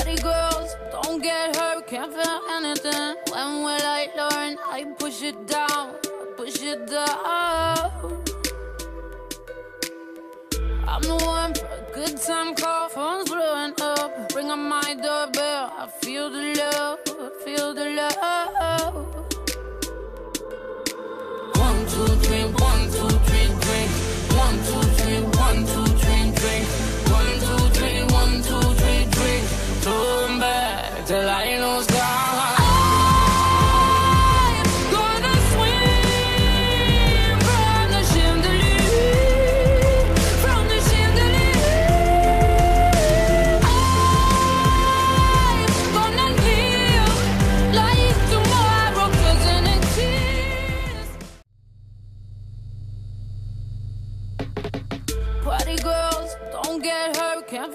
Party girls, don't get hurt, can't feel anything. When will I learn? I push it down, push it down. I'm the one for a good time call, phone's blowing up. Bring on my doorbell, I feel the love, I feel the love. 1, 2, 3, 1, 2, 3, drink. 1, 2, 3, 1, 2, 3, drink. 1, 2, 3, 1, 2, 3, drink. Turn back till I lose God. Party girls, don't get hurt, can't